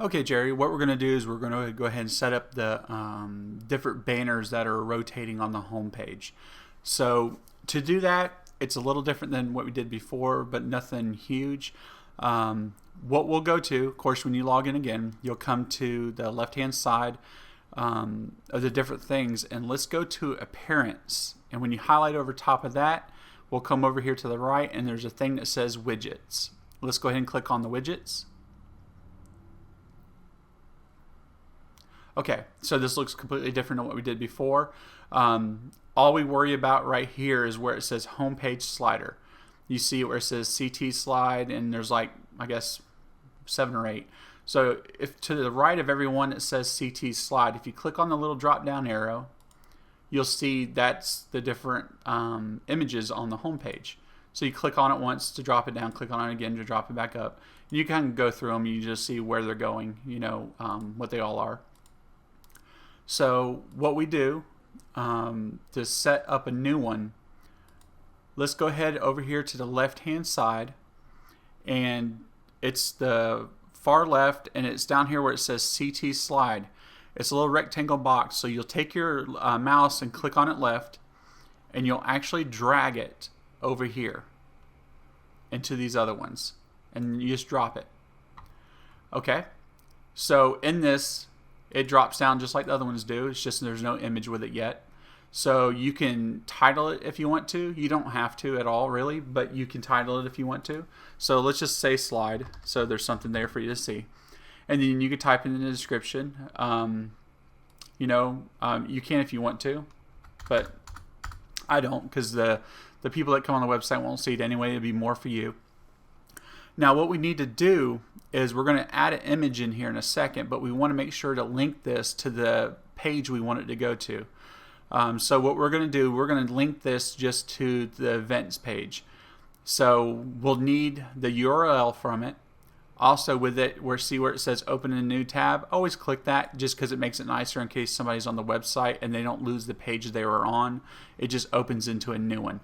Okay, Jerry, what we're going to do is we're going to go ahead and set up the different banners that are rotating on the home page. So to do that, it's a little different than what we did before, but nothing huge. What we'll go to, of course, when you log in again, you'll come to the left-hand side of the different things, and let's go to Appearance. And when you highlight over top of that, we'll come over here to the right, and there's a thing that says Widgets. Let's go ahead and click on the widgets. Okay, so this looks completely different than what we did before. All we worry about right here is where it says homepage slider. You see where it says CT slide, and there's like, I guess, 7 or 8. So if to the right of everyone it says CT slide, if you click on the little drop down arrow, you'll see that's the different images on the homepage. So you click on it once to drop it down, click on it again to drop it back up. You can go through them, you just see where they're going, you know, what they all are. So what we do to set up a new one, let's go ahead over here to the left hand side, and it's the far left, and it's down here where it says CT slide. It's a little rectangle box, so you'll take your mouse and click on it left, and you'll actually drag it over here into these other ones, and you just drop it. Okay, so in this it drops down just like the other ones do. It's just there's no image with it yet. So you can title it if you want to. You don't have to at all really, but you can title it if you want to. So let's just say slide, so there's something there for you to see. And then you can type in the description. You can if you want to, but I don't, because the people that come on the website won't see it anyway. It'll be more for you. Now what we need to do is we're going to add an image in here in a second, but we want to make sure to link this to the page we want it to go to. So what we're going to do, we're going to link this just to the events page. So we'll need the URL from it. Also with it, see where it says open a new tab, always click that just because it makes it nicer in case somebody's on the website and they don't lose the page they were on. It just opens into a new one.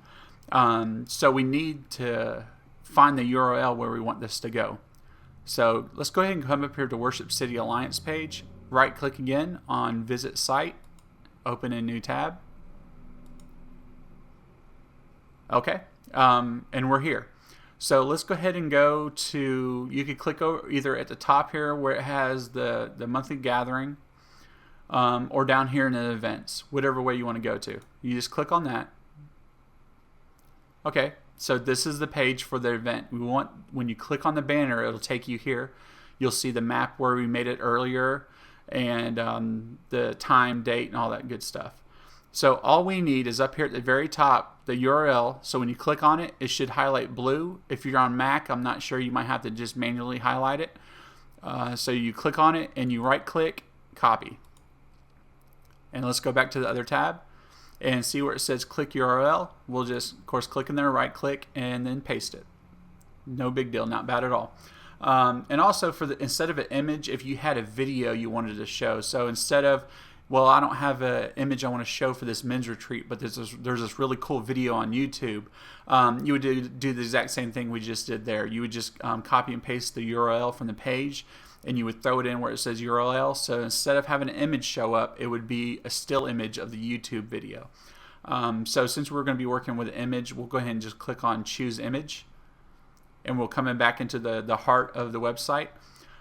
So we need to find the URL where we want this to go. So let's go ahead and come up here to Worship City Alliance page, right click again on visit site, open a new tab. Okay, and we're here. So let's go ahead and go to, you could click over either at the top here where it has the monthly gathering, or down here in the events, whatever way you want to go to. You just click on that. Okay, so this is the page for the event. We want, when you click on the banner, it'll take you here. You'll see the map where we made it earlier, and the time, date, and all that good stuff. So all we need is up here at the very top, the URL. So when you click on it, it should highlight blue. If you're on Mac, I'm not sure, you might have to just manually highlight it. So you click on it and you right click, copy. And let's go back to the other tab and see where it says click URL. We'll just, of course, click in there, right click, and then paste it. No big deal, not bad at all. And also for the, instead of an image, if you had a video you wanted to show, so instead of, well, I don't have an image I want to show for this men's retreat, but there's this really cool video on YouTube, you would do the exact same thing we just did there. You would just copy and paste the URL from the page, and you would throw it in where it says URL. So instead of having an image show up, it would be a still image of the YouTube video. So since we're going to be working with an image, we'll go ahead and just click on choose image, and we'll come in back into the heart of the website.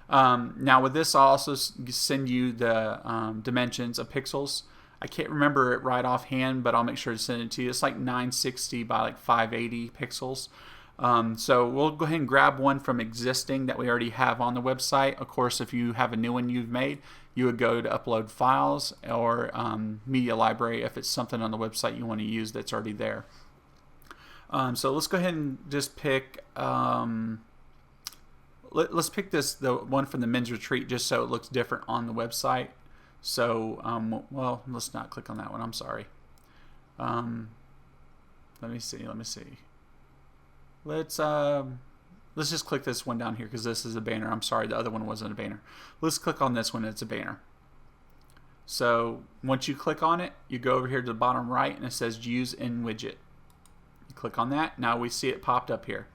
Now with this, I'll also send you the dimensions of pixels. I can't remember it right offhand, but I'll make sure to send it to you. It's like 960 by like 580 pixels. So we'll go ahead and grab one from existing that we already have on the website. Of course, if you have a new one you've made, you would go to upload files or media library if it's something on the website you want to use that's already there. So let's go ahead and just pick, let's pick the one from the men's retreat just so it looks different on the website. So, well, let's not click on that one. I'm sorry. Let me see. Let's just click this one down here because this is a banner. I'm sorry, the other one wasn't a banner. Let's click on this one. It's a banner. So once you click on it, you go over here to the bottom right and it says use in widget. You click on that. Now we see it popped up here.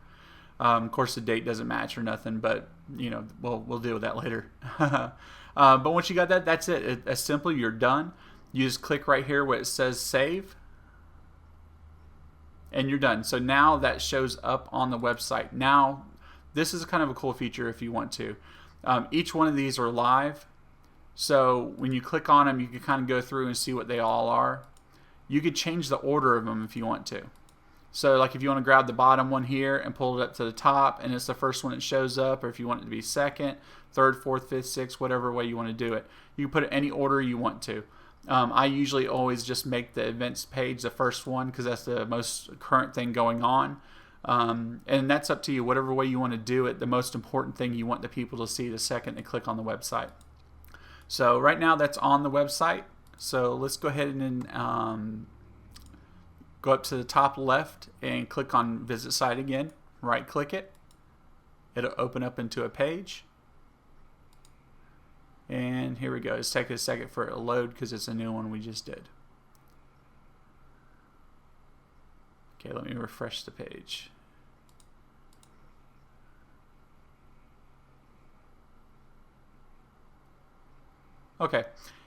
Of course, the date doesn't match or nothing, but we'll deal with that later. But once you got that, that's it. It's simple. You're done. You just click right here where it says save, and you're done. So now that shows up on the website. Now, this is kind of a cool feature if you want to. Each one of these are live. So when you click on them, you can kind of go through and see what they all are. You could change the order of them if you want to. So like if you want to grab the bottom one here and pull it up to the top and it's the first one that shows up, or if you want it to be second, third, fourth, fifth, sixth, whatever way you want to do it. You can put it any order you want to. I usually always just make the events page the first one because that's the most current thing going on. And that's up to you, whatever way you want to do it. The most important thing you want the people to see the second they click on the website. So right now that's on the website. So let's go ahead and go up to the top left and click on Visit Site again. Right click it. It'll open up into a page. And here we go. It's taking a second for it to load because it's a new one we just did. Okay, let me refresh the page. Okay,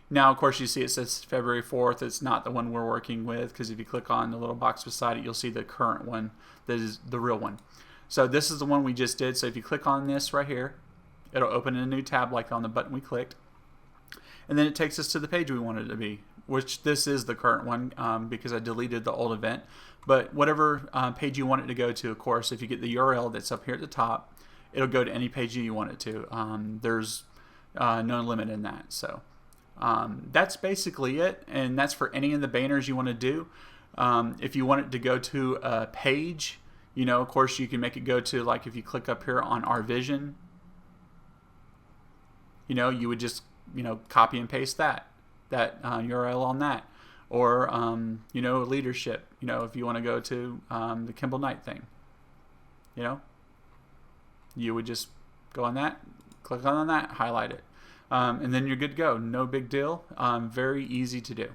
now of course you see it says February 4th. It's not the one we're working with because if you click on the little box beside it, you'll see the current one that is the real one. So this is the one we just did. So if you click on this right here, it'll open a new tab like on the button we clicked. And then it takes us to the page we wanted it to be, which this is the current one because I deleted the old event. But whatever page you want it to go to, of course, if you get the URL that's up here at the top, it'll go to any page you want it to. There's no limit in that. So that's basically it, and that's for any of the banners you want to do. If you want it to go to a page, of course you can make it go to, like if you click up here on Our Vision, you would just copy and paste that URL on that, or leadership, if you want to go to the Kimball Knight thing, you would just go on that, click on that, highlight it, and then you're good to go. No big deal. Very easy to do.